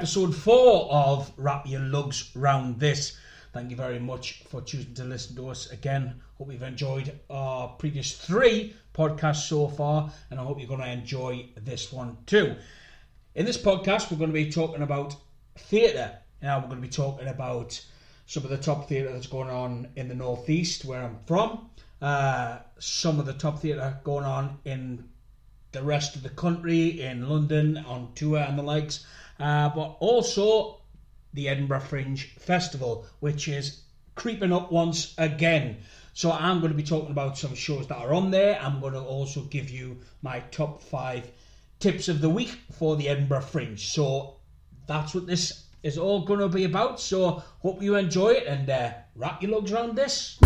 episode 4 of Wrap Your Lugs Round This. Thank you very much for choosing to listen to us again. Hope you've enjoyed our previous 3 podcasts so far, and I hope you're going to enjoy this one too. In this podcast, we're going to be talking about theatre. Now, we're going to be talking about some of the top theatre that's going on in the northeast, where I'm from. Some of the top theatre going on in the rest of the country, in London, on tour and the likes. But also the Edinburgh Fringe Festival, which is creeping up once again. So I'm going to be talking about some shows that are on there. I'm going to also give you my top 5 tips of the week for the Edinburgh Fringe. So that's what this is all going to be about. So hope you enjoy it and wrap your lugs around this.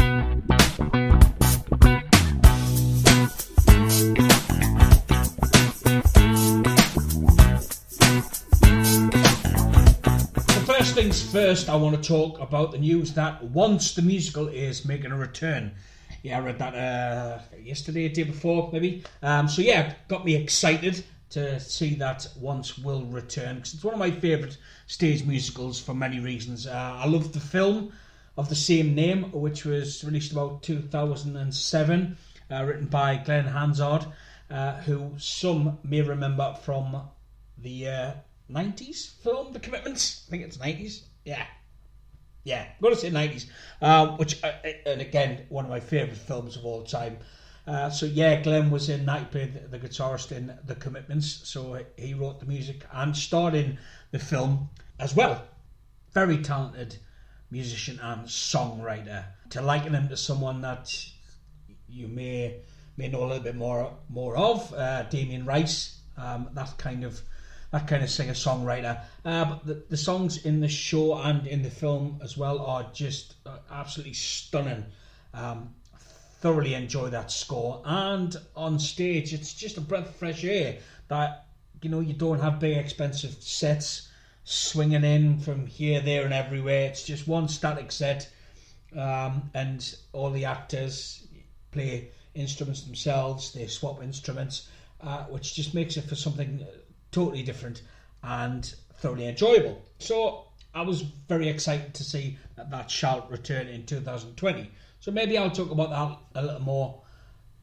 First things first, I want to talk about the news that Once the Musical is making a return. Yeah, I read that yesterday, day before, maybe. Got me excited to see that Once will return, because it's one of my favourite stage musicals for many reasons. I love the film of the same name, which was released about 2007, written by Glenn Hansard, who some may remember from the 90s film, The Commitments. I think it's 90s. Yeah, I'm going to say 90s. And again, one of my favourite films of all time. Glenn was in that. He played the guitarist in The Commitments. So he wrote the music and starred in the film as well. Very talented musician and songwriter. To liken him to someone that you may know a little bit more of, Damien Rice. That kind of singer-songwriter. But the songs in the show and in the film as well are just absolutely stunning. Thoroughly enjoy that score. And on stage, it's just a breath of fresh air that, you don't have big expensive sets swinging in from here, there and everywhere. It's just one static set, and all the actors play instruments themselves. They swap instruments, which just makes it for something totally different and thoroughly enjoyable. So I was very excited to see that shall return in 2020. So maybe I'll talk about that a little more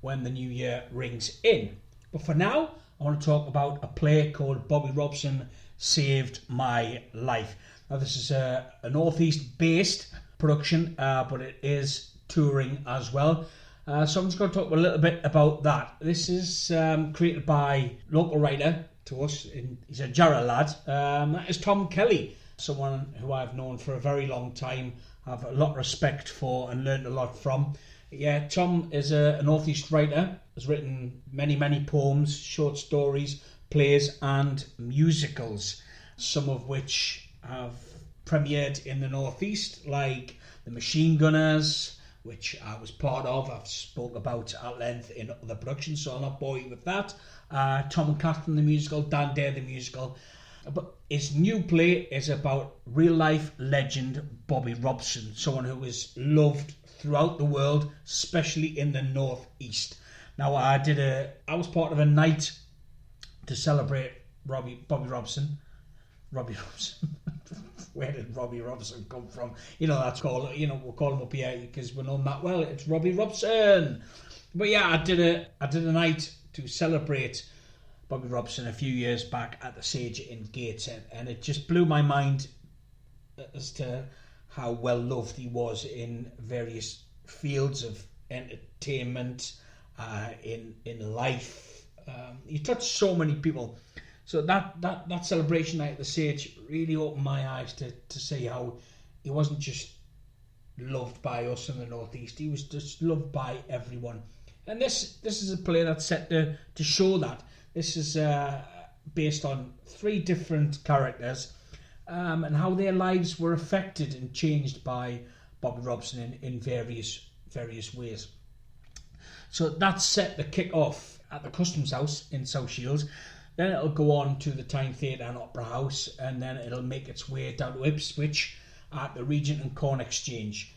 when the new year rings in. But for now, I want to talk about a play called Bobby Robson Saved My Life. Now this is a northeast based production, but it is touring as well. So I'm just going to talk a little bit about that. This is created by local writer to us. He's a Jarrah lad. That is Tom Kelly, someone who I've known for a very long time, have a lot of respect for and learned a lot from. Yeah, Tom is a northeast writer, has written many poems, short stories, plays and musicals, some of which have premiered in the northeast, like The Machine Gunners, which I was part of. I've spoke about at length in other productions, so I'll not bore you with that. Tom and Catherine the musical, Dan Dare the musical. But his new play is about real-life legend Bobby Robson, someone who is loved throughout the world, especially in the northeast. Now, I was part of a night to celebrate Bobby Robson. Robbie Robson. Where did Robbie Robson come from? That's called, we'll call him up here because we know him that well. It's Robbie Robson. But yeah, I did a night to celebrate Bobby Robson a few years back at the Sage in Gateshead, and it just blew my mind as to how well loved he was in various fields of entertainment, in life. He touched so many people. So that celebration night at the Sage really opened my eyes to see how he wasn't just loved by us in the northeast. He was just loved by everyone. And this is a play that's set to show that. This is based on 3 different characters, and how their lives were affected and changed by Bobby Robson in various ways. So that's set to kick off at the Customs House in South Shields. Then it'll go on to the Tyne Theatre and Opera House, and then it'll make its way down to Ipswich at the Regent and Corn Exchange.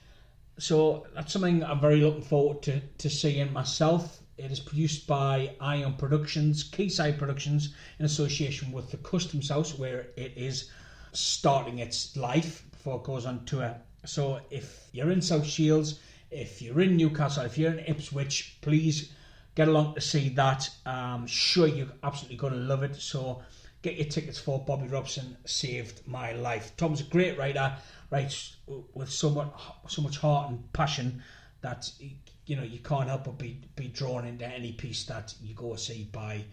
So that's something I'm very looking forward to seeing myself. It is produced by Ion Productions, Quayside Productions, in association with the Customs House, where it is starting its life before it goes on tour. So if you're in South Shields, if you're in Newcastle, if you're in Ipswich, please get along to see that. I'm sure you're absolutely going to love it. So get your tickets for Bobby Robson Saved My Life. Tom's a great writer, writes with so much heart and passion that you can't help but be drawn into any piece that you go see by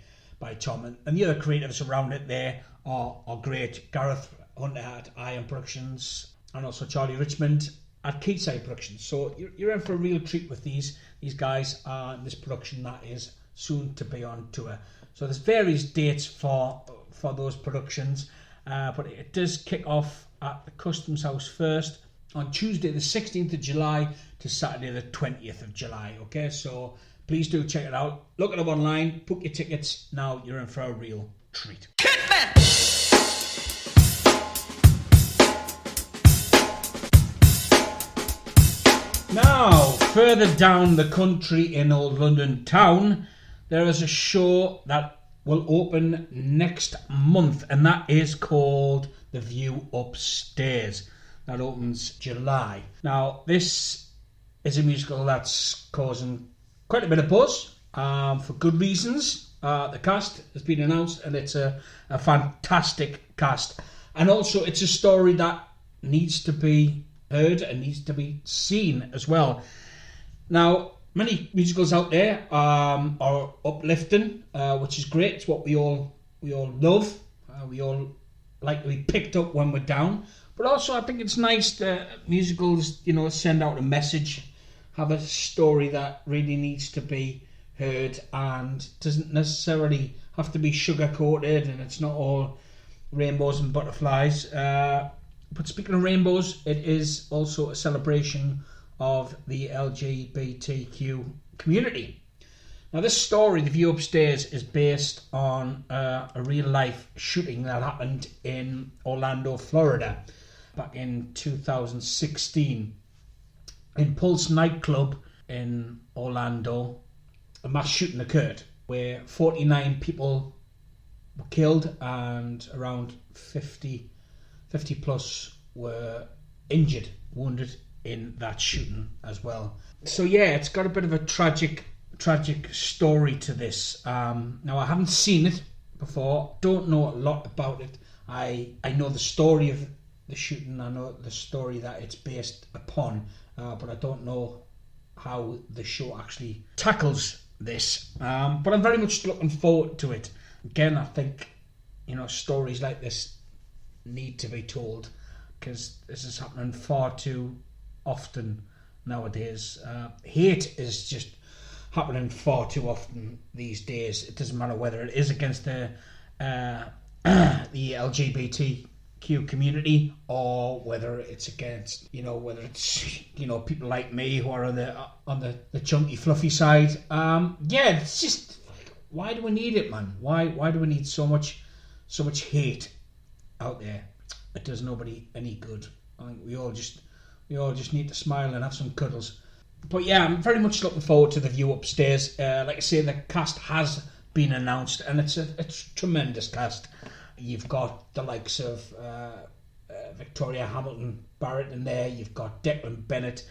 Tom. And the other creatives around it there are great. Gareth Hunter at Iron Productions, and also Charlie Richmond at Quayside Productions. So you're in for a real treat with these guys and this production that is soon to be on tour. So there's various dates for those productions, but it does kick off at the Customs House first on Tuesday the 16th of July to Saturday the 20th of July. Okay, so please do check it out. Look it up online, book your tickets. Now you're in for a real treat. Now, further down the country in Old London town, there is a show that will open next month, and that is called The View Upstairs. That opens July. Now, this is a musical that's causing quite a bit of buzz, for good reasons. The cast has been announced, and it's a fantastic cast. And also, it's a story that needs to be heard and needs to be seen as well. Now, many musicals out there are uplifting, which is great. It's what we all love. We all like to be picked up when we're down. But also, I think it's nice that musicals, send out a message, have a story that really needs to be heard and doesn't necessarily have to be sugar-coated, and it's not all rainbows and butterflies. But speaking of rainbows, it is also a celebration of the LGBTQ community. Now, this story, The View Upstairs, is based on a real-life shooting that happened in Orlando, Florida, back in 2016. In Pulse nightclub in Orlando, a mass shooting occurred where 49 people were killed and around 50 plus were injured, wounded in that shooting as well. So yeah, it's got a bit of a tragic story to this. Now, I haven't seen it before, don't know a lot about it. I know the story of the shooting, I know the story that it's based upon, but I don't know how the show actually tackles this. But I'm very much looking forward to it. Again, I think stories like this need to be told, because this is happening far too often nowadays. Hate is just happening far too often these days. It doesn't matter whether it is against the LGBTQ community, or whether it's against whether it's people like me who are on the chunky fluffy side. It's just, why do we need it, man? Why do we need so much hate out there? It does nobody any good. I think we all just need to smile and have some cuddles. But yeah, I'm very much looking forward to The View Upstairs. Like I say, the cast has been announced, and it's a tremendous cast. You've got the likes of Victoria Hamilton Barrett in there. You've got Declan Bennett.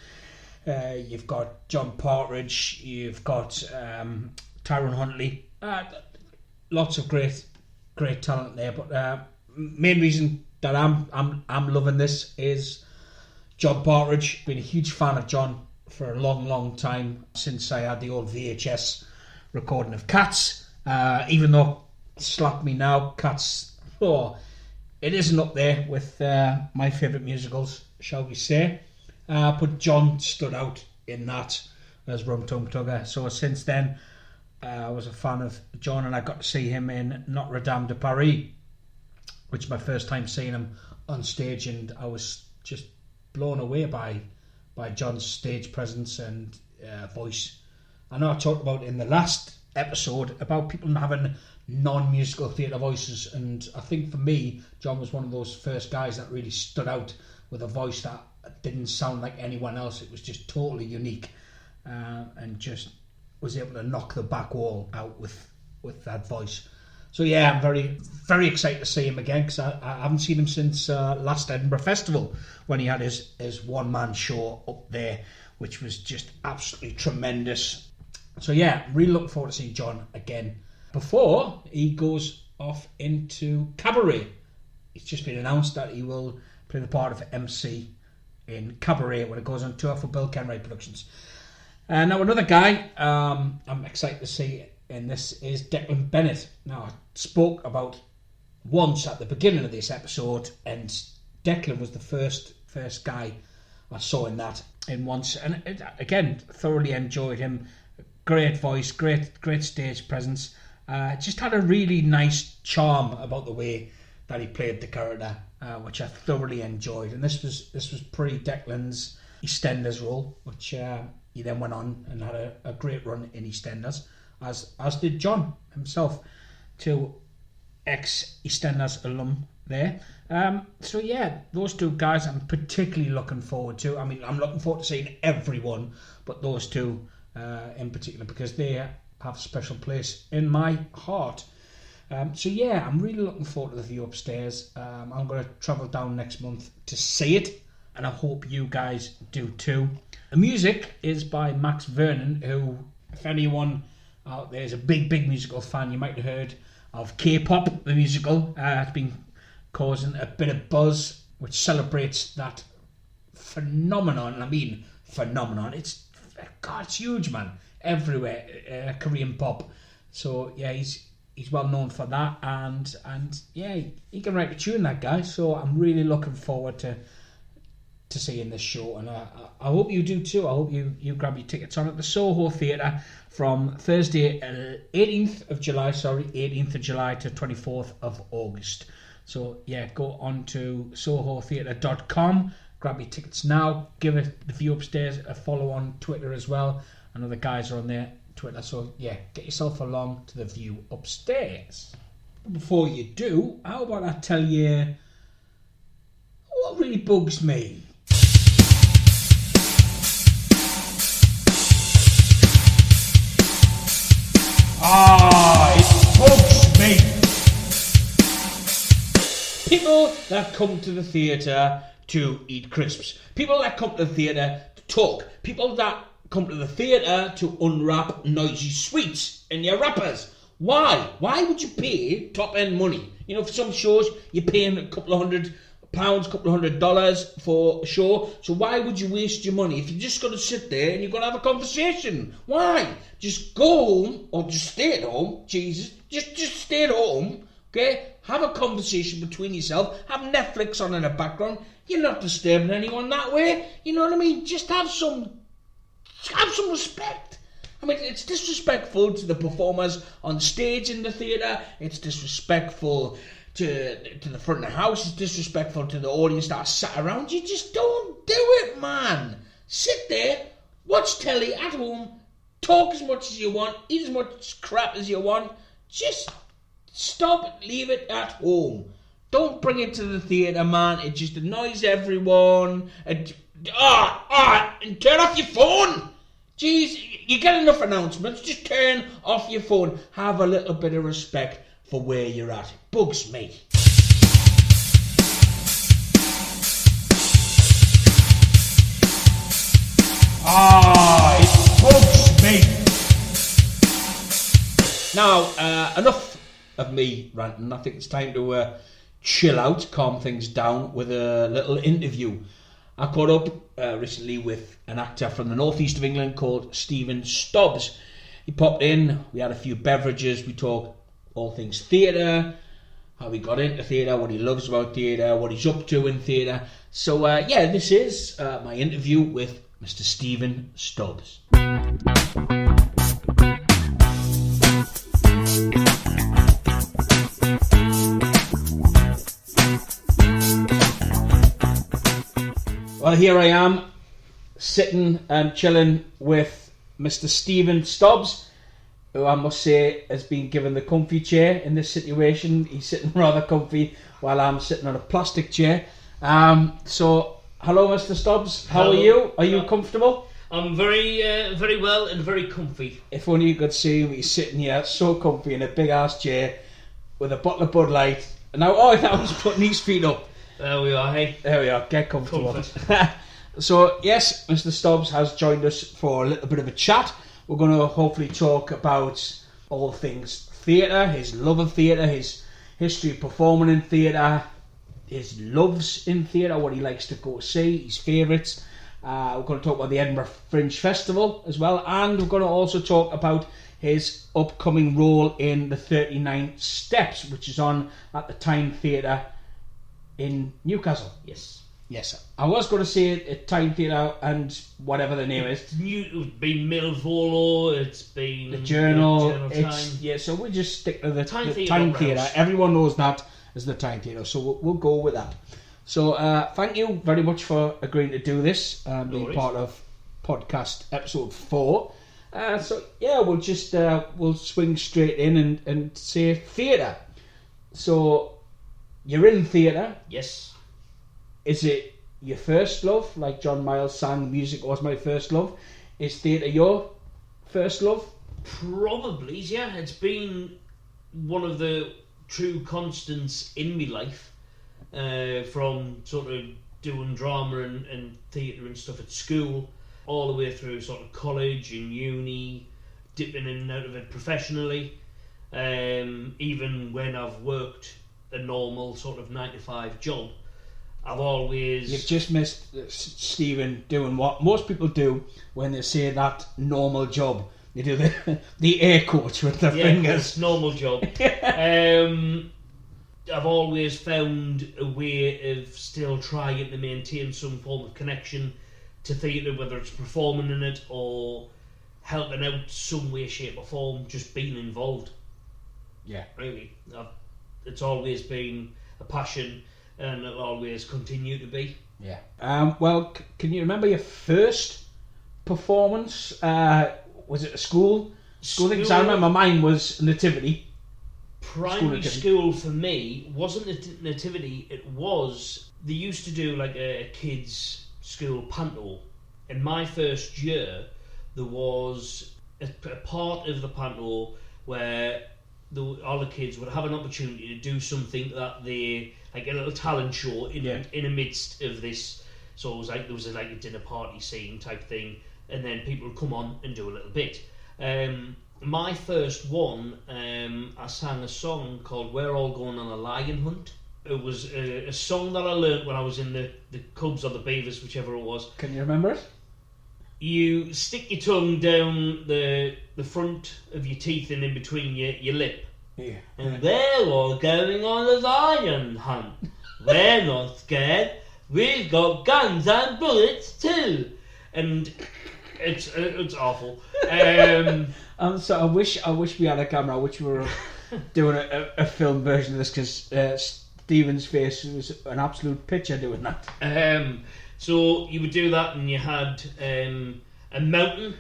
You've got John Partridge. You've got Tyrone Huntley. Lots of great talent there. But main reason that I'm loving this is John Partridge. Been a huge fan of John for a long time, since I had the old VHS recording of Cats. Even though, slap me now, Cats, it isn't up there with my favourite musicals, shall we say. But John stood out in that as Rum Tum Tugger. So since then, I was a fan of John, and I got to see him in Notre Dame de Paris, which is my first time seeing him on stage, and I was just blown away by John's stage presence and voice. I know I talked about in the last episode about people having non-musical theatre voices, and I think for me, John was one of those first guys that really stood out with a voice that didn't sound like anyone else. It was just totally unique, and just was able to knock the back wall out with that voice. So yeah, I'm very, very excited to see him again, because I haven't seen him since last Edinburgh Festival, when he had his one-man show up there, which was just absolutely tremendous. So yeah, really looking forward to seeing John again before he goes off into Cabaret. It's just been announced that he will play the part of MC in Cabaret when it goes on tour for Bill Kenwright Productions. Now another guy I'm excited to see in this is Declan Bennett. Now I spoke about once at the beginning of this episode, and Declan was the first guy I saw in that in once, and again thoroughly enjoyed him. Great voice, great stage presence. Just had a really nice charm about the way that he played the character, which I thoroughly enjoyed. And this was pre Declan's EastEnders role, which he then went on and had a great run in EastEnders, as did John himself, two ex-EastEnders alum there. So yeah, those two guys I'm particularly looking forward to. I mean, I'm looking forward to seeing everyone, but those two in particular, because they have a special place in my heart. So yeah, I'm really looking forward to the view upstairs. I'm going to travel down next month to see it, and I hope you guys do too. The music is by Max Vernon, who, if anyone out there is a big musical fan, you might have heard of K-pop, the musical. It's been causing a bit of buzz, which celebrates that phenomenon. And I mean phenomenon. It's huge, man. Everywhere, Korean pop. So yeah, he's well known for that, and yeah, he can write a tune, that guy. So I'm really looking forward to seeing this show, and I hope you do too. I hope you grab your tickets on at the Soho Theatre from Thursday 18th of July to 24th of August. So yeah, go on to sohotheatre.com, grab your tickets now, give it the View Upstairs a follow on Twitter as well. I know the guys are on there Twitter, so yeah, get yourself along to the View Upstairs. Before you do, how about I tell you what really bugs me? It bugs me. People that come to the theatre to eat crisps, people that come to the theatre to talk, people that come to the theatre to unwrap noisy sweets in your wrappers. Why? Why would you pay top-end money? You know, for some shows, you're paying a couple of £100, couple of $100 for a show. So why would you waste your money if you're just going to sit there and you're going to have a conversation? Why? Just go home, or just stay at home. Jesus, just stay at home, okay? Have a conversation between yourself. Have Netflix on in the background. You're not disturbing anyone that way. You know what I mean? Just have some respect. I mean, it's disrespectful to the performers on stage in the theatre. It's disrespectful to the front of the house. It's disrespectful to the audience that are sat around you. Just don't do it, man. Sit there, watch telly at home, talk as much as you want, eat as much crap as you want. Just stop, leave it at home. Don't bring it to the theatre, man. It just annoys everyone. And turn off your phone. Jeez, you get enough announcements. Just turn off your phone. Have a little bit of respect for where you're at. Bugs me. It bugs me. Now, enough of me ranting. I think it's time to chill out, calm things down with a little interview. I caught up recently with an actor from the northeast of England called Steven Stobbs. He popped in, we had a few beverages, we talked all things theatre, how he got into theatre, what he loves about theatre, what he's up to in theatre. So yeah, this is my interview with Mr. Steven Stobbs. Well, here I am, sitting and chilling with Mr. Steven Stobbs, who I must say has been given the comfy chair in this situation. He's sitting rather comfy while I'm sitting on a plastic chair. So, hello, Mr. Stobbs. How are you? Are you comfortable? I'm very well and very comfy. If only you could see him. He's sitting here so comfy in a big ass chair, with a bottle of Bud Light. And now, I was putting his feet up. There we are, hey. There we are, get comfortable. So, yes, Mr. Stobbs has joined us for a little bit of a chat. We're going to hopefully talk about all things theatre, his love of theatre, his history of performing in theatre, his loves in theatre, what he likes to go see, his favourites. We're going to talk about the Edinburgh Fringe Festival as well, and we're going to also talk about his upcoming role in the 39 Steps, which is on at the Tyne Theatre in Newcastle. Yes. I was going to say it at Tyne Theatre and whatever the name is. It's been Millvolo, it's been... The Journal. Time. So we'll just stick to the Tyne Theatre. Theatre. Everyone knows that as the Tyne Theatre, so we'll go with that. So thank you very much for agreeing to do this, being part of podcast episode 4. So yeah, we'll just we'll swing straight in and say theatre. So you're in theatre. Yes. Is it your first love? Like John Miles sang, music was my first love. Is theatre your first love? Probably, yeah. It's been one of the true constants in my life, from sort of doing drama and theatre and stuff at school, all the way through sort of college and uni, dipping in and out of it professionally. Even when I've worked a normal sort of 9-to-5 job, I've always... You've just missed Stephen doing what most people do when they say that normal job. They do the air quotes with their fingers. Normal job. I've always found a way of still trying to maintain some form of connection to theatre, whether it's performing in it or helping out some way, shape or form, just being involved. Yeah. Really. It's always been a passion and it'll always continue to be. Yeah. Well, can you remember your first performance? Was it a school thing? Because I remember mine was Nativity. Primary school for me wasn't a nativity. It was, they used to do like a kids' school panto. In my first year, there was a part of the panto where all the kids would have an opportunity to do something that they, like a little talent show in the midst of this. So it was like there was a dinner party scene type thing, and then people would come on and do a little bit. My first one, I sang a song called "We're All Going on a Lion Hunt." It was a song that I learnt when I was in the Cubs or the Beavers, whichever it was. Can you remember it? You stick your tongue down the front of your teeth and in between your lip. Yeah. And we're all going on a lion hunt. We're not scared. We've got guns and bullets too. And it's awful. So I wish we had a camera. I wish we were doing a film version of this, because Stephen's face was an absolute picture doing that. So you would do that, and you had a mountain.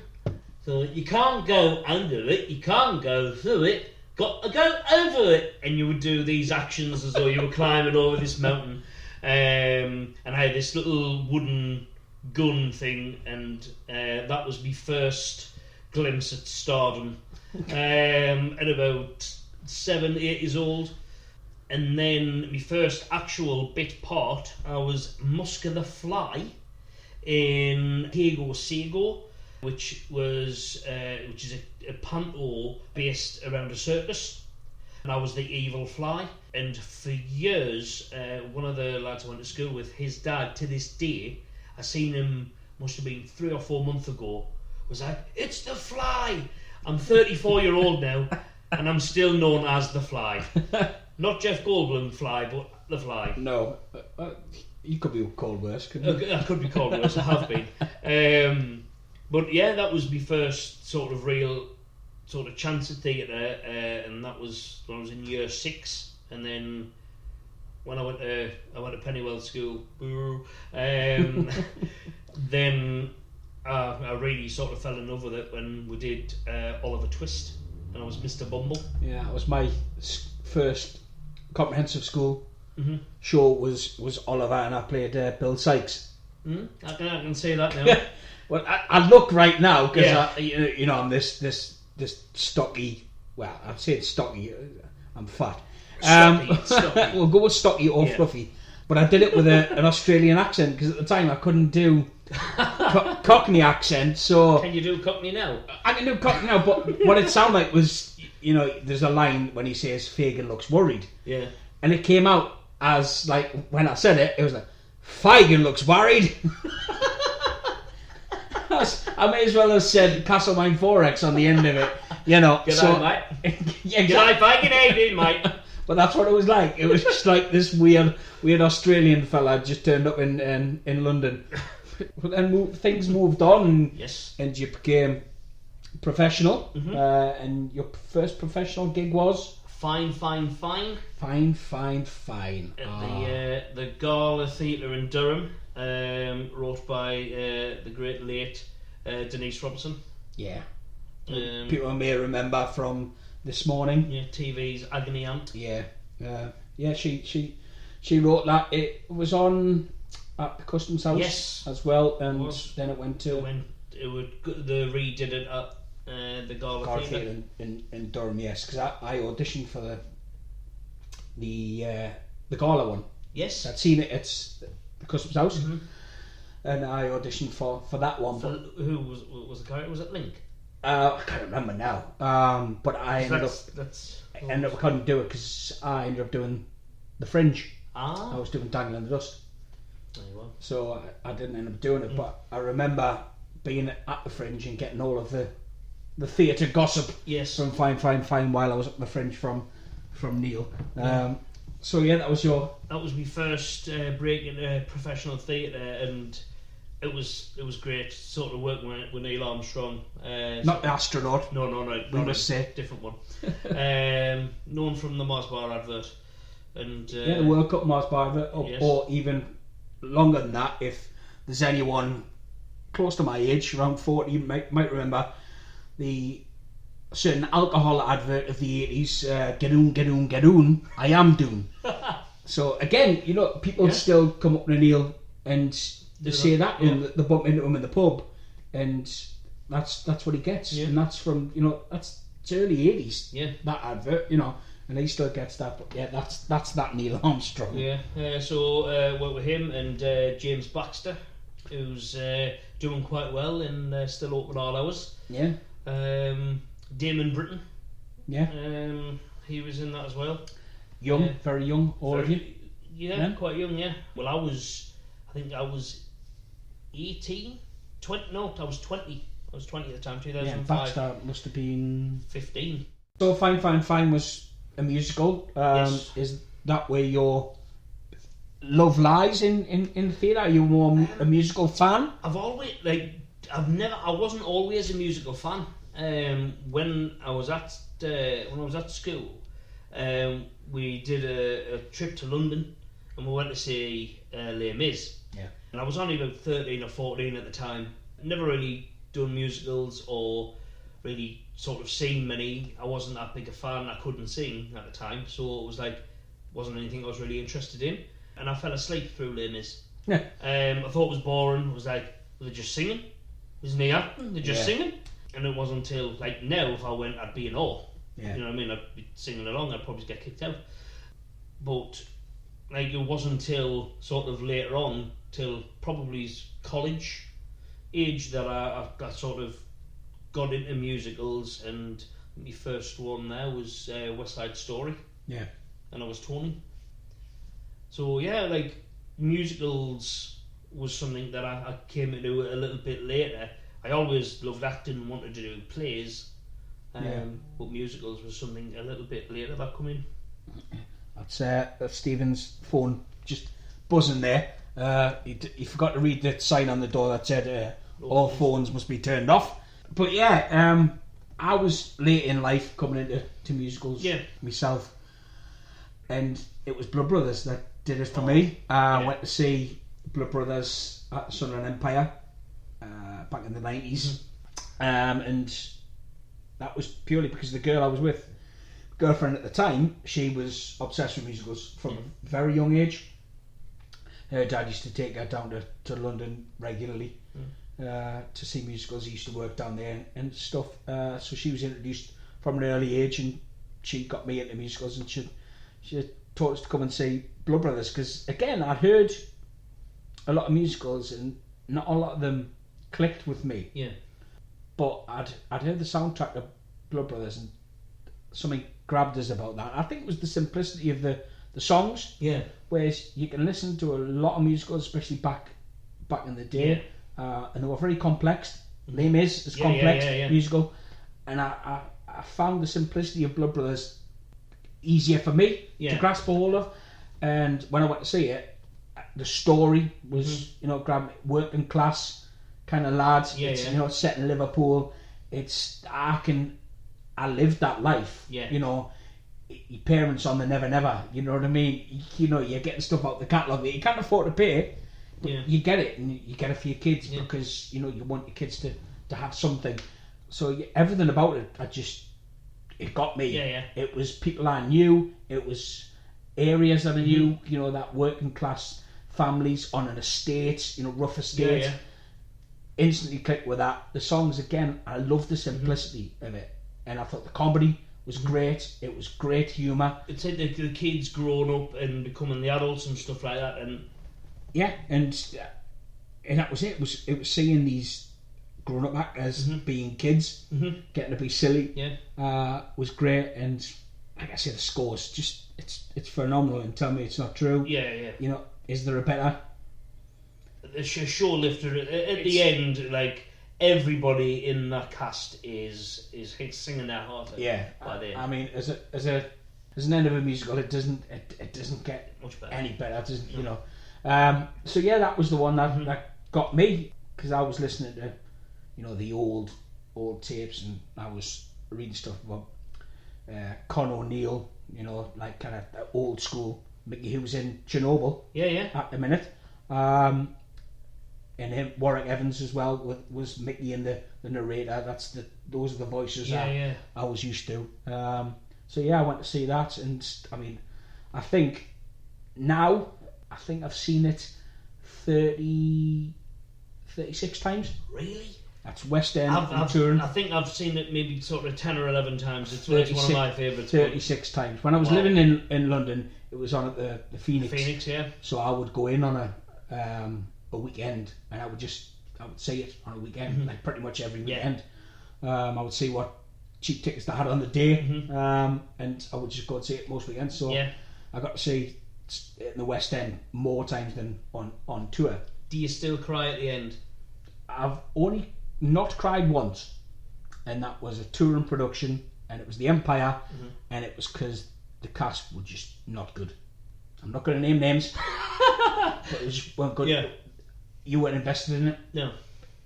So you can't go under it, you can't go through it, got to go over it. And you would do these actions as though you were climbing over this mountain. And I had this little wooden gun thing, and that was my first glimpse at stardom. At about 7-8 years old. And then my first actual bit part, I was Musker the Fly in Hego Sego, which is a panto based around a circus. And I was the evil fly. And for years, one of the lads I went to school with, his dad, to this day, I seen him, must have been 3 or 4 months ago, was like, "It's the Fly!" I'm 34-year-old now, and I'm still known as the Fly. Not Jeff Goldblum Fly, but the Fly. No, you could be called worse, couldn't you? I could be called worse, I have been. But yeah, that was my first sort of real sort of chance at theatre, and that was when I was in year 6, and then when I went to Pennywell School, then I really sort of fell in love with it when we did Oliver Twist, and I was Mr. Bumble. Yeah, it was my first comprehensive school show was Oliver, and I played Bill Sykes. I can say that now. Well, I look right now because I'm this stocky. Well, I'd say it's stocky. I'm fat. Stocky. We'll go with Stocky or Fluffy. But I did it with an Australian accent because at the time I couldn't do Cockney accent. So Can you do Cockney now? I can do Cockney now, but what it sounded like was, there's a line when he says Fagin looks worried. Yeah. And it came out as, like, when I said it, it was like, Fagin looks worried. I may as well have said Castlemaine Forex on the end of it, Good on, mate. Yeah, Good on, Fagin, how you doing, mate? But that's what it was like. It was just like this weird Australian fella just turned up in London. But then things moved on, and you became professional. Mm-hmm. And your first professional gig was Fine. Fine. At the Gala Theatre in Durham, wrote by the great late Denise Robinson. Yeah. People may remember from This Morning. Yeah, TV's Agony Aunt. Yeah. She wrote that. It was on at the Customs House as well, and then it went to. They redid it at the Gala Theatre in Durham. Yes, because I auditioned for the Gala one. Yes, I'd seen it. It's the Customs House, and I auditioned for that one. Who was the character? Was it Link? I can't remember now. But I ended up couldn't do it because I ended up doing the Fringe. I was doing Dangle in the Dust. There you are. So I didn't end up doing it, but I remember being at the Fringe and getting all of the theatre gossip from Fine while I was at the Fringe from Neil. So yeah, that was my first break into professional theatre, and it was great sort of working with Neil Armstrong. Not the astronaut. No. We must say. Different one. Known from the Mars Bar advert. And the World Cup Mars Bar advert, or even longer than that, if there's anyone close to my age, around 40, you might remember the certain alcohol advert of the 80s, Gadoon, I am Doon. So again, people still come up to Neil and they say that, and they bump into him in the pub, and that's what he gets, and that's from that's early 80s, that advert, and he still gets that. But yeah, that's that Neil Armstrong. So worked with him and James Baxter, who's doing quite well and still open all hours. Damon Britton, he was in that as well. Young, very young, all of you. Quite young. Well, I think I was 18, 20. No, I was 20. I was 20 at the time. 2005. Yeah, Baxter must have been 15. So Fine was a musical. Is that where your love lies in theatre? Are you more a musical fan? I wasn't always a musical fan. When I was at school, we did a trip to London, and we went to see Les Mis. And I was only about 13 or 14 at the time. Never really done musicals or really sort of seen many. I wasn't that big a fan. I couldn't sing at the time, so it was wasn't anything I was really interested in. And I fell asleep through Les Mis. I thought it was boring. It was like, they're just singing. There's no acting. They're just singing. And it wasn't until now, if I went, I'd be in awe. You know what I mean? I'd be singing along. I'd probably get kicked out. But it wasn't until sort of later on, till probably college age, that I sort of got into musicals, and my first one there was West Side Story. And I was 20. So musicals was something that I came into a little bit later. I always loved acting and wanted to do plays, but musicals was something a little bit later that come in. That's Stephen's phone just buzzing there. He forgot to read the sign on the door that said all phones must be turned off. But I was late in life coming into musicals myself, and it was Blood Brothers that did it for me. I went to see Blood Brothers at Sunderland Empire back in the 90s, and that was purely because the girl I was with, girlfriend at the time, she was obsessed with musicals from a very young age. Her dad used to take her down to London regularly to see musicals. He used to work down there and stuff, so she was introduced from an early age, and she got me into musicals, and she told us to come and see Blood Brothers, because again, I'd heard a lot of musicals and not a lot of them clicked with me. Yeah. But I'd heard the soundtrack of Blood Brothers and something grabbed us about that. I think it was the simplicity of the songs. Yeah. Whereas you can listen to a lot of musicals, especially back in the day, and they were very complex. Les Mis is complex musical, and I found the simplicity of Blood Brothers easier for me to grasp a hold of. And when I went to see it, the story was grabbed me. Working class kind of lads. It's set in Liverpool. I lived that life. Your parents on the Never Never. You know what I mean? You're getting stuff out the catalogue that you can't afford to pay. But you get it, and you get it for your kids because you want your kids to have something. So everything about it, it got me. It was people I knew. It was areas that I knew. That working class families on an estate, rough estate. Instantly clicked with that. The songs again, I love the simplicity of it, and I thought the comedy was great. It was great humour. It's like the kids growing up and becoming the adults and stuff like that, and and that was it. It was seeing these grown up actors being kids, getting to be silly. Was great, and like I say, the scores just it's phenomenal. And tell me it's not true. Is there a better? The show lifter at the end, like everybody in that cast is singing their heart out. I mean, as an end of a musical, it doesn't get much better. Any better, doesn't so that was the one that got me, because I was listening to the old tapes, and I was reading stuff about Con O'Neill, like kind of old school Mickey, who was in Chernobyl at the minute, and him, Warwick Evans as well was Mickey in the narrator. Those are the voices I was used to. I went to see that, and I mean, I think I've seen it 36 times. Really? That's West End and touring. I think I've seen it maybe sort of 10 or 11 times. It's one of my favourites. 36 times. When I was living in London, it was on at the Phoenix. So I would go in on a weekend, and I would see it on a weekend, like pretty much every weekend. I would see what cheap tickets they had on the day, and I would just go and see it most weekends. So I got to see it in the West End more times than on tour. Do you still cry at the end? I've only not cried once, and that was a touring production, and it was the Empire, and it was because the cast were just not good. I'm not going to name names, but it just weren't good. You weren't invested in it. No.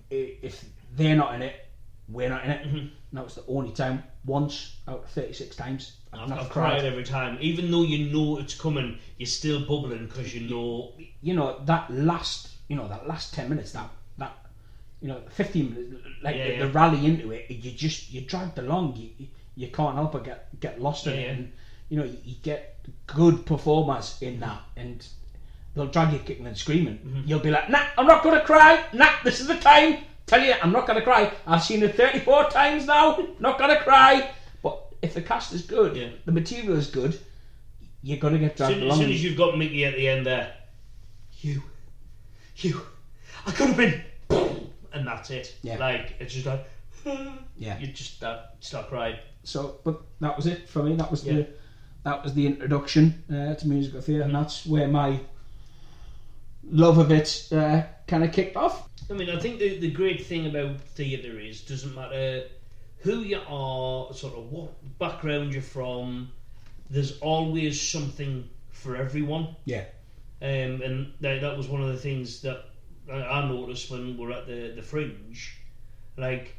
If they're not in it, we're not in it. And that was the only time, once out of 36 times. I've cried every time, even though you know it's coming. You're still bubbling because you know. That last 10 minutes, that 15 minutes, the rally into it. You dragged along. You can't help but get lost in it, and you get good performers in that, and they'll drag you kicking and screaming. You'll be like, nah, I'm not going to cry. Nah, this is the time. Tell you, I'm not going to cry. I've seen it 34 times now. Not going to cry. But if the cast is good, the material is good, you're going to get dragged along. As soon as you've got Mickey at the end there, you, I could have been, and that's it. Like, it's just like, you just start crying. So, but that was it for me. That was the introduction to musical theatre, and that's where my love of it kind of kicked off. I mean, I think the great thing about theatre is, doesn't matter who you are, sort of what background you're from, there's always something for everyone. And that was one of the things that I noticed when we were at the Fringe. Like,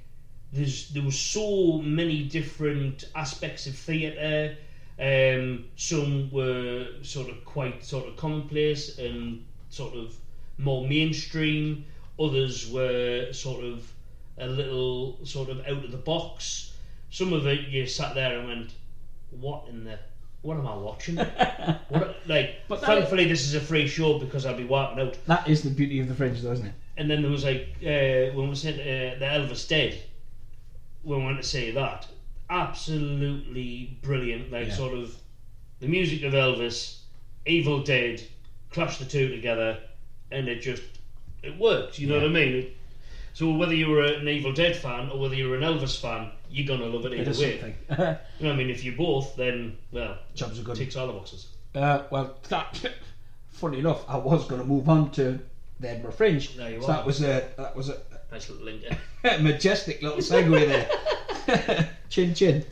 there was so many different aspects of theatre. Some were quite commonplace and sort of more mainstream. Others were sort of a little sort of out of the box. Some of it you sat there and went, what am I watching? But thankfully this is a free show because I'll be wiping out. That is the beauty of the Fringe, though, isn't it? And then there was when we said the Elvis Dead, when we went to see that, absolutely brilliant. Sort of the music of Elvis, Evil Dead, clash the two together, and it worked. You know what I mean? So whether you were an Evil Dead fan or whether you were an Elvis fan, you're gonna love it either way. You know what I mean? If you're both, then jobs are good. Ticks all the boxes. Well, funny enough, I was going to move on to the Edinburgh Fringe. No, you so that was a nice little link. majestic little segue there. Chin chin.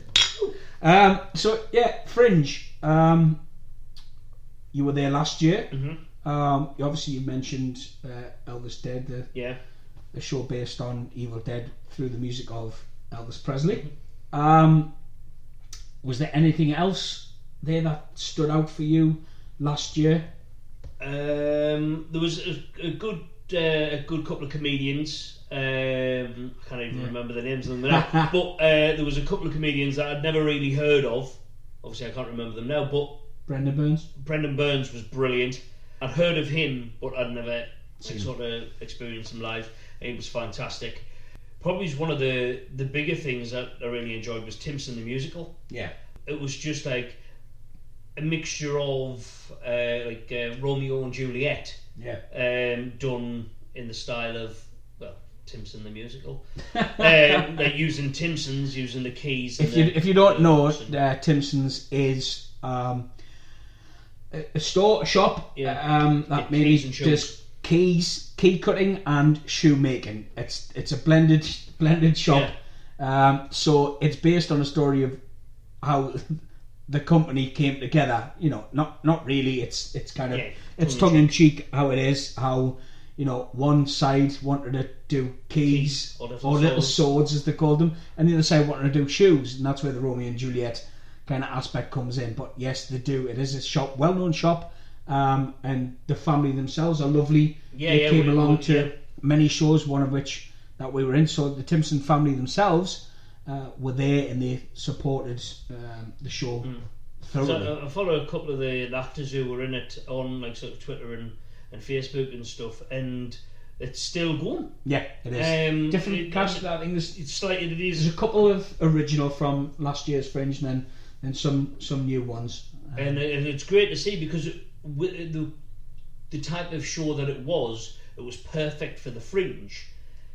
So yeah, Fringe. You were there last year. Obviously, you mentioned Elvis Dead. The show based on Evil Dead through the music of Elvis Presley. Was there anything else there that stood out for you last year? There was a good couple of comedians. I can't even remember the names of them now. But there was a couple of comedians that I'd never really heard of. Obviously, I can't remember them now. But Brendan Burns was brilliant. I'd heard of him, but I'd never sort of experienced him live. It was fantastic. Probably one of the bigger things that I really enjoyed was Timson the musical. Yeah, it was just like a mixture of Romeo and Juliet. Done in the style of Timson the musical. They're using Timsons, using the keys. If you don't know, Timsons is a shop that mainly does key cutting and shoemaking. It's a blended shop. So it's based on a story of how the company came together. You know, not really. It's kind of it's tongue in cheek how it is. How one side wanted to do keys or little swords as they called them, and the other side wanted to do shoes, and that's where the Romeo and Juliet kind of aspect comes in. But yes, they do. It is a shop, well-known shop. And the family themselves are lovely. They came along to many shows, one of which that we were in. So the Timson family themselves were there, and they supported the show thoroughly. So I follow a couple of the actors who were in it on sort of Twitter and Facebook and stuff, and it's still going. Yeah, it is. Different cast. I think there's a couple of original from last year's Fringe, and then some new ones. And it's great to see because the type of show that it was perfect for the Fringe.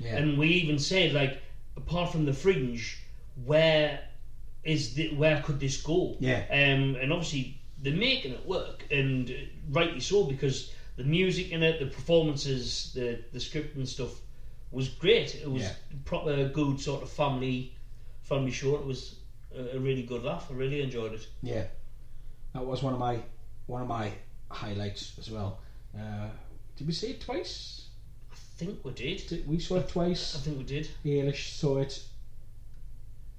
And we even said, apart from the Fringe, where could this go? And obviously they're making it work, and rightly so, because the music in it, the performances, the script and stuff was great. It was proper good sort of family show. It was a really good laugh. I really enjoyed it. Yeah, that was one of my highlights as well. Did we see it twice? I think we did. We saw it twice. I think we did. Eilish saw it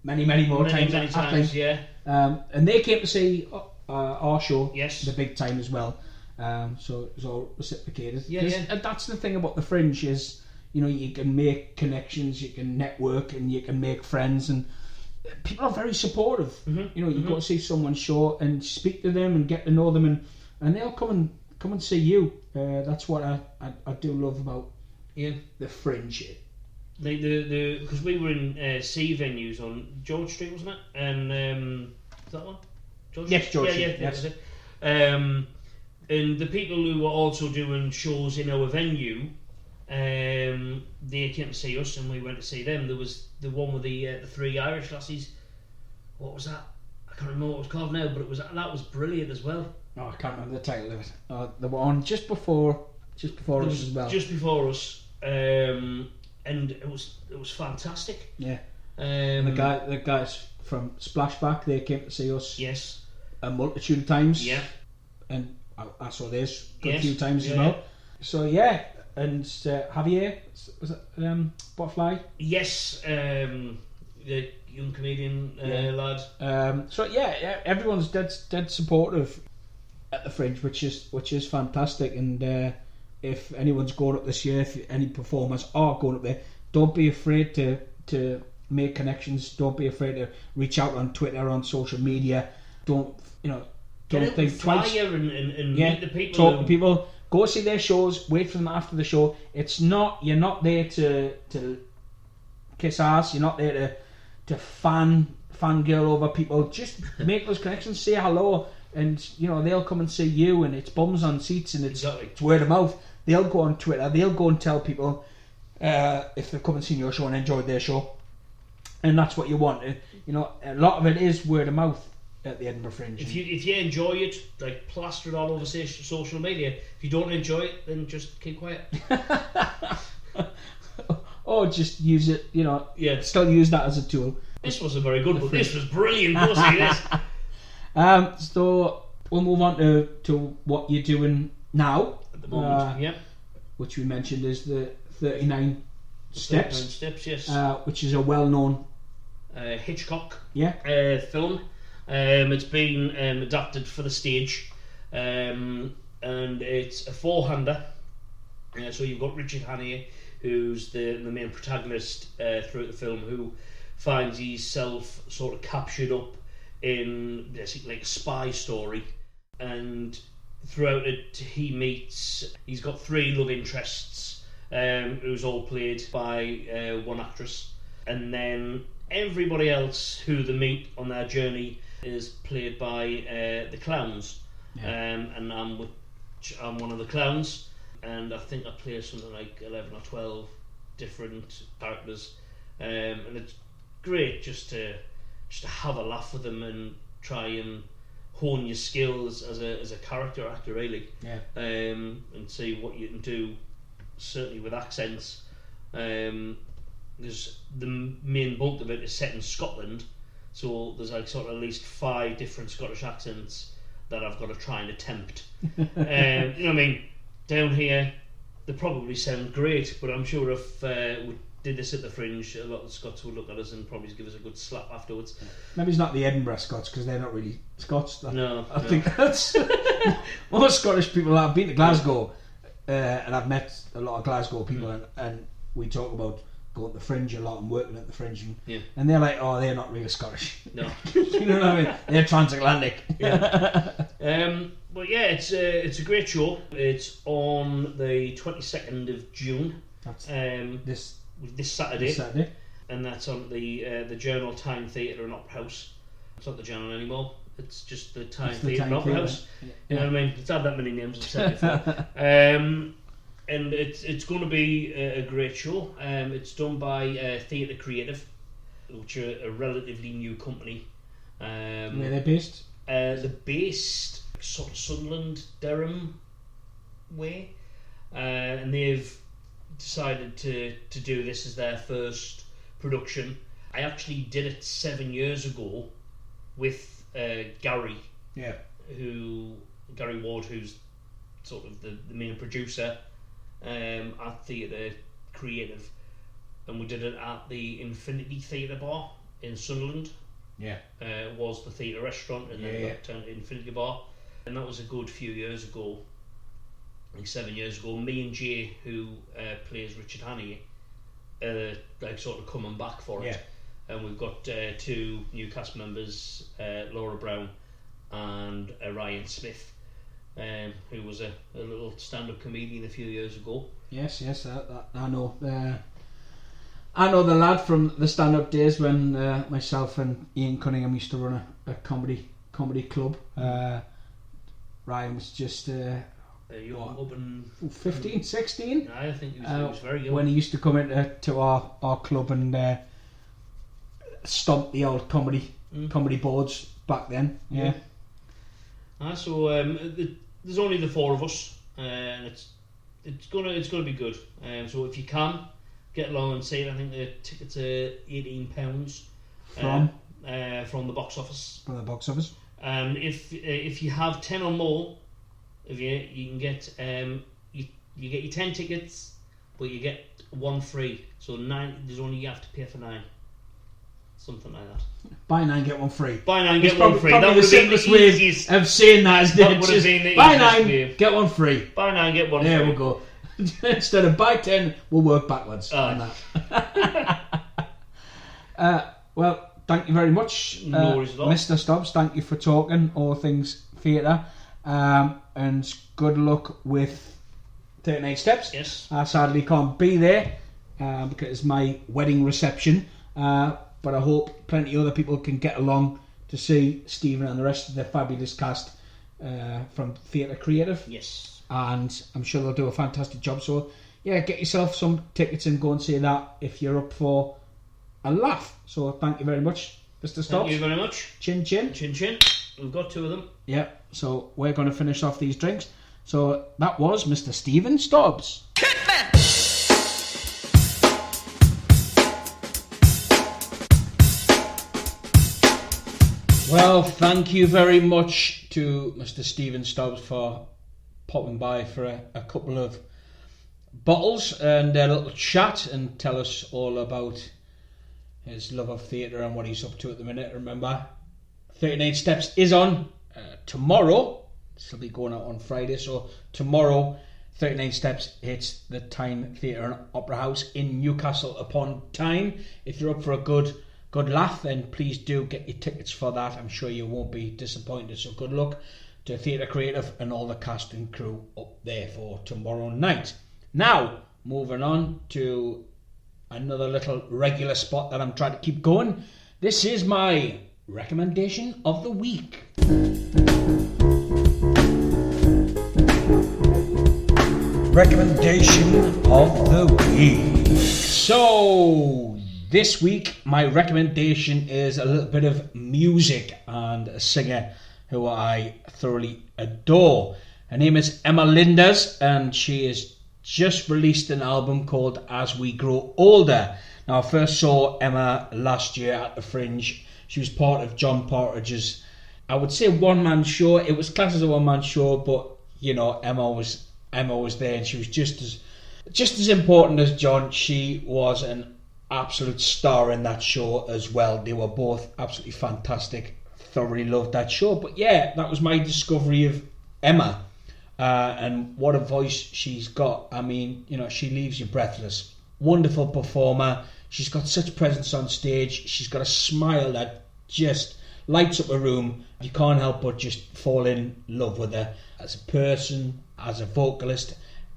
many more times. Many times, yeah. And they came to see our show, yes, the big time as well. So it was all reciprocated. And that's the thing about the Fringe is, you can make connections, you can network, and you can make friends, and people are very supportive. You go to see someone's show and speak to them and get to know them, and they'll come and see you. That's what I do love about the Fringe. Because we were in C venues on George Street, wasn't it? And is that one? George Yes, Street? George Street. Yes. And the people who were also doing shows in our venue, they came to see us, and we went to see them. There was the one with the three Irish lassies. What was that? I can't remember what it was called now, but that was brilliant as well. Oh, I can't remember the title of it. They were on just before us as well. Just before us, and it was fantastic. Yeah. The guys from Splashback, they came to see us. Yes. A multitude of times. Yeah. And I saw this a few times as well. So yeah, and Javier, was it Butterfly? Yes, the young comedian lad. So yeah, everyone's dead supportive at the Fringe, which is fantastic. And if anyone's going up this year, if any performers are going up there, don't be afraid to make connections. Don't be afraid to reach out on Twitter, on social media. Don't think twice. And meet the people. Talk to people. Go see their shows. Wait for them after the show. You're not there to kiss ass. You're not there to fangirl over people. Just make those connections. Say hello. and they'll come and see you, and it's bums on seats, and it's Exactly. it's word of mouth. They'll go on Twitter, they'll go and tell people if they've come and seen your show and enjoyed their show, and that's what you want. A lot of it is word of mouth at the Edinburgh Fringe. If you enjoy it, like, plaster it all over social media. If you don't enjoy it, then just keep quiet. Or just use it, Yeah. still use that as a tool. This wasn't very good, but this was brilliant. Go see this. So we'll move on to what you're doing now. At the moment, yeah. Which we mentioned is the 39 Steps. 39 Steps, yes. Which is a well-known Hitchcock film. It's been adapted for the stage, and it's a four-hander. So you've got Richard Hannier, who's the main protagonist throughout the film, who finds himself sort of captured up in basically like a spy story, and throughout it he's got three love interests, who's all played by one actress, and then everybody else who they meet on their journey is played by the clowns. And I'm one of the clowns, and I think I play something like 11 or 12 different characters, and it's great just to have a laugh with them and try and hone your skills as a character actor, really. And see what you can do, certainly with accents, because the main bulk of it is set in Scotland, so there's like sort of at least 5 different Scottish accents that I've got to try and attempt. You know what I mean? Down here, they probably sound great, but I'm sure if we did this at the Fringe, a lot of the Scots would look at us and probably give us a good slap afterwards. Maybe it's not the Edinburgh Scots, because they're not really Scots. I think that's most Scottish people. I've been to Glasgow, and I've met a lot of Glasgow people, and we talk about going to the Fringe a lot and working at the Fringe, and they're like, oh, they're not really Scottish. No. You know what I mean? They're transatlantic. But yeah, it's a great show. It's on the 22nd of June. That's this Saturday. And that's on the Journal Time Theatre and Opera House. It's not the Journal anymore. It's just the Time Theatre and Opera House. You know what I mean? It's had that many names. I've said before. And it's going to be a great show. It's done by Theatre Creative, which are a relatively new company. Where they're based? They're based sort of Sunderland, Durham way, and they've decided to do this as their first production. I actually did it 7 years ago with Gary Ward, who's sort of the main producer at Theatre Creative, and we did it at the Infinity Theatre Bar in Sunderland. It was the theatre restaurant, and then got turned to Infinity Bar, and that was a good few years ago, like 7 years ago. Me and Jay, who plays Richard Hannier, like sort of coming back for it, and we've got 2 new cast members, Laura Brown and Ryan Smith, who was a little stand-up comedian a few years ago. Yes, I know. I know the lad from the stand-up days when myself and Ian Cunningham used to run a comedy club. Ryan was just young, 15, 16. I think he was very young when he used to come into our club and stomp the old comedy boards back then. So there's only the 4 of us, and it's gonna be good. So if you can get along and see it, I think the tickets are £18 from the box office. From the box office. And if you have 10 or more of you can get you get your 10 tickets, but you get 1 free. So 9. There's only you have to pay for 9. Something like that. Buy 9, get 1 free. Buy 9, get 1 free. That would the have been the simplest way easiest. of saying that, isn't it? That would have been the buy easiest 9, way. get 1 free. Buy 9, get 1 free. There we go. Instead of buy 10, we'll work backwards on that. Well, thank you very much, no worries at all. Mr. Stobbs. Thank you for talking all things theatre, and good luck with 39 Steps. Yes. I sadly can't be there because it's my wedding reception, but I hope plenty of other people can get along to see Stephen and the rest of the fabulous cast from Theatre Creative. Yes. And I'm sure they'll do a fantastic job. So, yeah, get yourself some tickets and go and see that if you're up for a laugh. So, thank you very much, Mr. Stobbs. Thank you very much. Chin chin. Chin chin. We've got 2 of them. Yeah, so we're going to finish off these drinks. So, that was Mr. Steven Stobbs. Well, thank you very much to Mr. Steven Stobbs for popping by for a couple of bottles and a little chat and tell us all about his love of theatre and what he's up to at the minute. Remember, 39 Steps is on tomorrow. This will be going out on Friday, so tomorrow 39 Steps hits the Time Theatre and Opera House in Newcastle upon Tyne. If you're up for a good laugh, then please do get your tickets for that. I'm sure you won't be disappointed. So good luck to Theatre Creative and all the cast and crew up there for tomorrow night. Now, moving on to another little regular spot that I'm trying to keep going. This is my recommendation of the week. Recommendation of the week. So, this week, my recommendation is a little bit of music and a singer who I thoroughly adore. Her name is Emma Linders, and she has just released an album called As We Grow Older. Now, I first saw Emma last year at the Fringe. She was part of John Partridge's, I would say, one-man show. It was classed as a one-man show, but, you know, Emma was there, and she was just as important as John. She was an absolute star in that show as well. They were both absolutely fantastic. Thoroughly loved that show. But yeah, that was my discovery of Emma, and what a voice she's got. I mean, you know, she leaves you breathless. Wonderful performer. She's got such presence on stage. She's got a smile that just lights up a room. You can't help but just fall in love with her as a person, as a vocalist.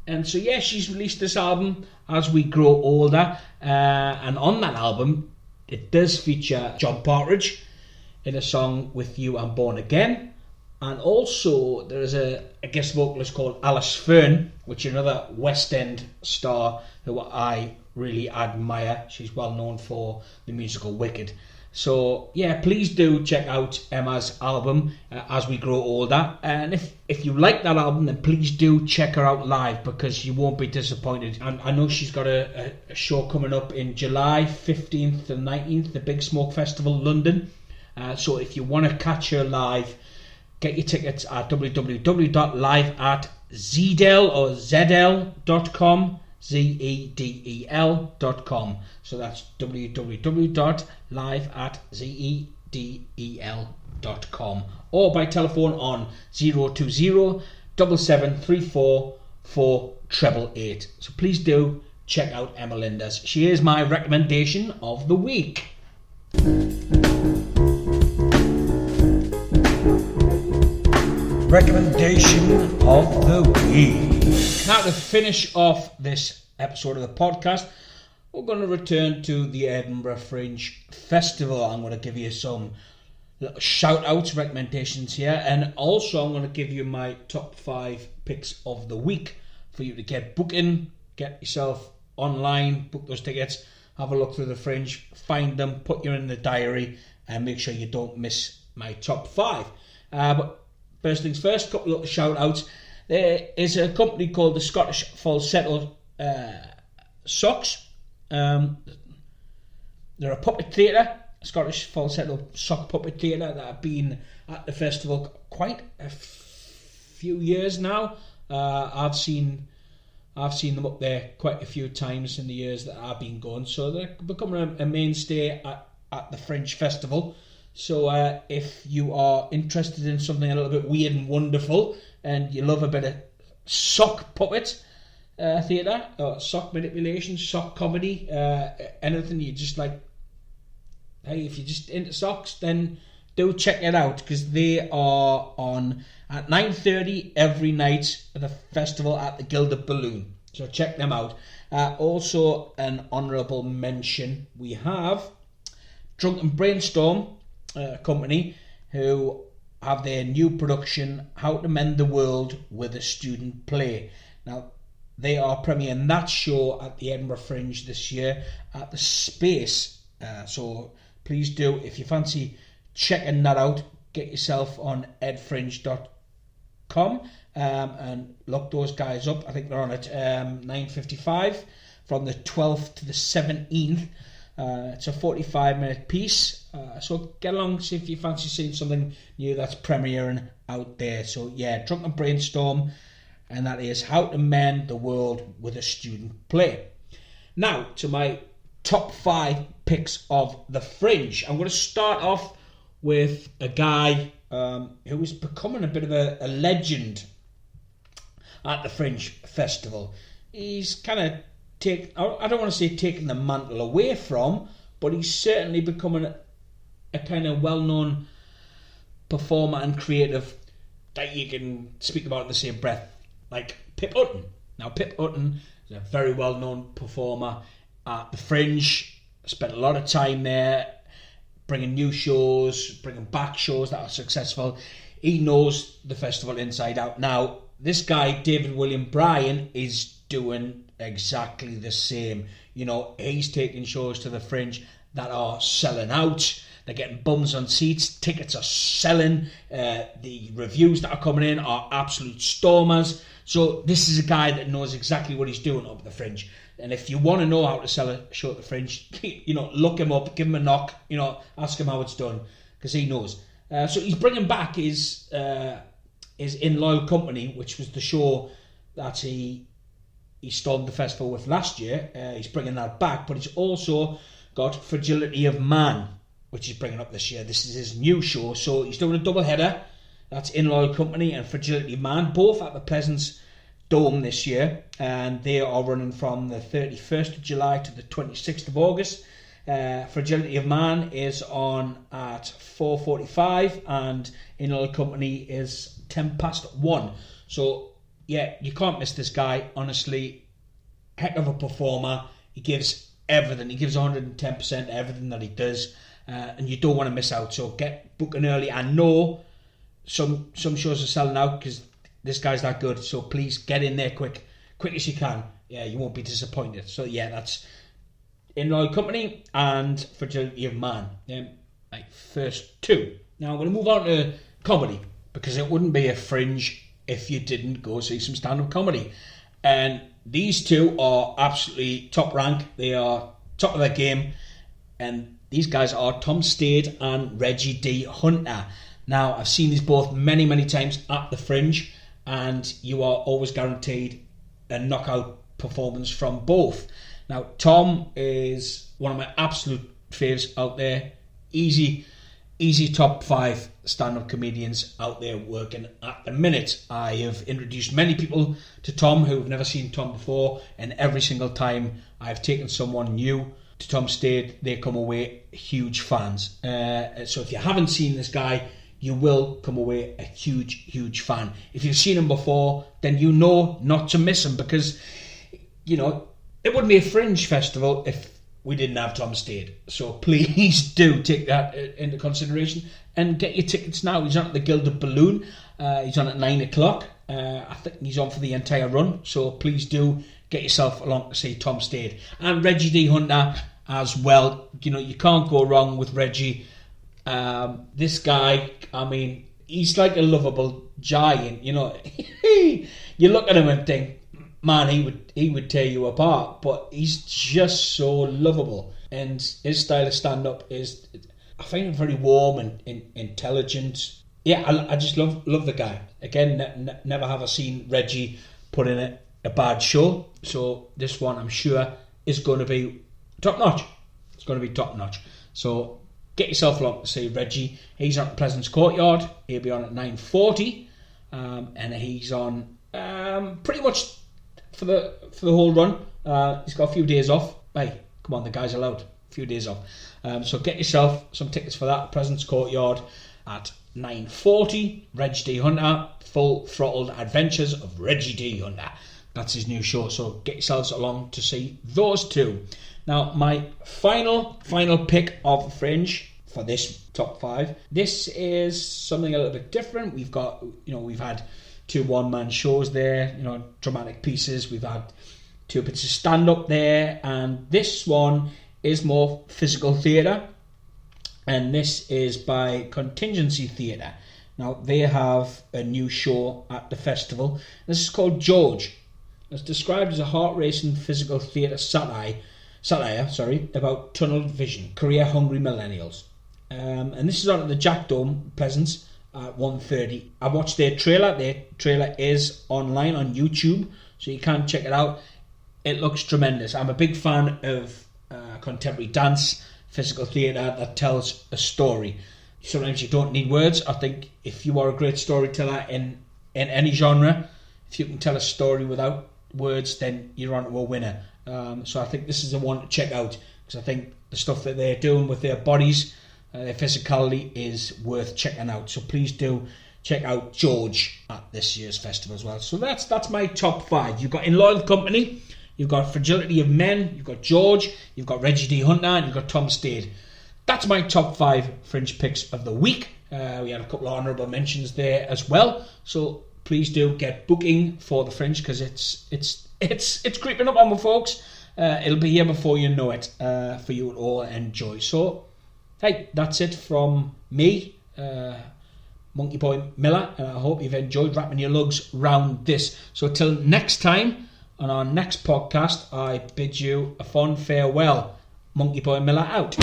And so yeah, she's released this album, As We Grow Older, and on that album it does feature John Partridge in a song, With You I'm Born Again, and also there is a guest vocalist called Alice Fearn, which is another West End star who I really admire. She's well known for the musical Wicked. So yeah, please do check out Emma's album, As We Grow Older, and if you like that album, then please do check her out live, because you won't be disappointed. And I know she's got a show coming up in July 15th and 19th, the Big Smoke Festival, London. So if you want to catch her live, get your tickets at www.live@zedel.com, zedel.com. So that's www.live@zedel.com, or by telephone on 020 7734 4888. So please do check out Emma Linders. She is my recommendation of the week. Recommendation of the week. Now, to finish off this episode of the podcast, we're going to return to the Edinburgh Fringe Festival. I'm going to give you some little shout outs, recommendations here, and also I'm going to give you my top 5 picks of the week for you to get booking, get yourself online, book those tickets, have a look through the Fringe, find them, put you in the diary, and make sure you don't miss my top 5. But first things first, a couple of little shout outs. There is a company called the Scottish Falsetto Socks. They're a puppet theatre, Scottish Falsetto Sock Puppet Theatre, that have been at the festival quite a few years now. I've seen them up there quite a few times in the years that I've been going, so they're becoming a mainstay at the Fringe Festival. So if you are interested in something a little bit weird and wonderful, and you love a bit of sock puppet theatre, or sock manipulation, sock comedy, anything you just like, hey, if you're just into socks, then do check it out, because they are on at 9:30 every night at the festival at the Gilded Balloon. So check them out. Also, an honourable mention, we have Drunken Brainstorm company, who have their new production, How to Mend the World with a Student Play. Now, they are premiering that show at the Edinburgh Fringe this year at the Space. So please do, if you fancy checking that out, get yourself on edfringe.com and look those guys up. I think they're on at 9:55 from the 12th to the 17th. It's a 45-minute piece. So get along, see if you fancy seeing something new that's premiering out there. So yeah, Drunken Brainstorm, and that is How to Mend the World with a Student Play. Now to my top 5 picks of the Fringe. I'm going to start off with a guy who is becoming a bit of a legend at the Fringe Festival. He's kind of I don't want to say taking the mantle away from, but he's certainly becoming a kind of well-known performer and creative that you can speak about in the same breath, like Pip Hutton. Now, Pip Hutton is a very well-known performer at the Fringe. Spent a lot of time there, bringing new shows, bringing back shows that are successful. He knows the festival inside out. Now, this guy, David William Bryan, is doing exactly the same. You know, he's taking shows to the Fringe that are selling out. They're getting bums on seats. Tickets are selling. The reviews that are coming in are absolute stormers. So this is a guy that knows exactly what he's doing up at the Fringe. And if you want to know how to sell a show at the Fringe, you know, look him up, give him a knock, you know, ask him how it's done, because he knows. So he's bringing back his In Loyal Company, which was the show that he stormed the festival with last year. He's bringing that back, but he's also got Fragility of Man, which he's bringing up this year. This is his new show, so he's doing a double header. That's In Loyal Company and Fragility of Man, both at the Pleasance Dome this year, and they are running from the 31st of July to the 26th of August. Fragility of Man is on at 4:45 and In Loyal Company is 1:10. So yeah, you can't miss this guy, honestly. Heck of a performer. He gives everything. He gives 110% everything that he does, and you don't want to miss out. So get booking early. I know some shows are selling out because this guy's that good. So please get in there quick as you can. Yeah, you won't be disappointed. So yeah, that's In Loyal Company and Fragility of Man. My first two. Now I'm going to move on to comedy, because it wouldn't be a Fringe if you didn't go see some stand-up comedy. And these two are absolutely top rank. They are top of their game. And these guys are Tom Stade and Reggie D. Hunter. Now, I've seen these both many, many times at the Fringe, and you are always guaranteed a knockout performance from both. Now, Tom is one of my absolute faves out there. Easy top 5 stand-up comedians out there working at the minute. I have introduced many people to Tom who have never seen Tom before, and every single time I've taken someone new to Tom Stade, they come away huge fans. So if you haven't seen this guy, you will come away a huge fan. If you've seen him before, then you know not to miss him, because, you know, it wouldn't be a Fringe festival if we didn't have Tom Stade. So please do take that into consideration and get your tickets now. He's on at the Gilded Balloon. He's on at 9 o'clock. I think he's on for the entire run. So please do get yourself along to see Tom Stade. And Reggie D. Hunter as well. You know, you can't go wrong with Reggie. This guy, I mean, he's like a lovable giant. You know, you look at him and think, man, he would tear you apart, but he's just so lovable, and his style of stand-up is, I find it very warm and intelligent. Yeah, I just love the guy. Again, never have I seen Reggie put in a bad show, so this one I'm sure is going to be top notch. It's going to be top notch. So get yourself along to see Reggie. He's on Pleasance Courtyard. He'll be on at 9:40, and he's on pretty much for the whole run. He's got a few days off. Hey, come on, the guy's allowed a few days off. So get yourself some tickets for that. Pleasance Courtyard at 9:40. Reg D. Hunter, Full Throttled Adventures of Reggie D. Hunter. That's his new show. So get yourselves along to see those two. Now, my final pick of the Fringe. for this top 5. This is something a little bit different. We've got, we've had 2 one-man shows there, dramatic pieces. We've had 2 bits of stand-up there, and this one is more physical theatre, and this is by Contingency Theatre. Now, they have a new show at the festival. This is called George. It's described as a heart-racing physical theatre satire about tunnel vision, career-hungry millennials. And this is on at the Jack Dome, Pleasance, at 1:30. I watched their trailer. Their trailer is online on YouTube, so you can check it out. It looks tremendous. I'm a big fan of contemporary dance, physical theatre that tells a story. Sometimes you don't need words. I think if you are a great storyteller in any genre, if you can tell a story without words, then you're on to a winner. So I think this is the one to check out, because I think the stuff that they're doing with their bodies, their physicality, is worth checking out. So please do check out George at this year's festival as well. So that's my top 5. You've got In Loyal Company, you've got Fragility of Men, you've got George, you've got Reggie D. Hunter, and you've got Tom Stade. That's my top 5 Fringe picks of the week. We had a couple of honourable mentions there as well. So please do get booking for the Fringe, because it's creeping up on me, folks. It'll be here before you know it, for you to all enjoy. So, hey, that's it from me, Monkey Boy Miller, and I hope you've enjoyed wrapping your lugs round this. So till next time, on our next podcast, I bid you a fond farewell. Monkey Boy Miller out.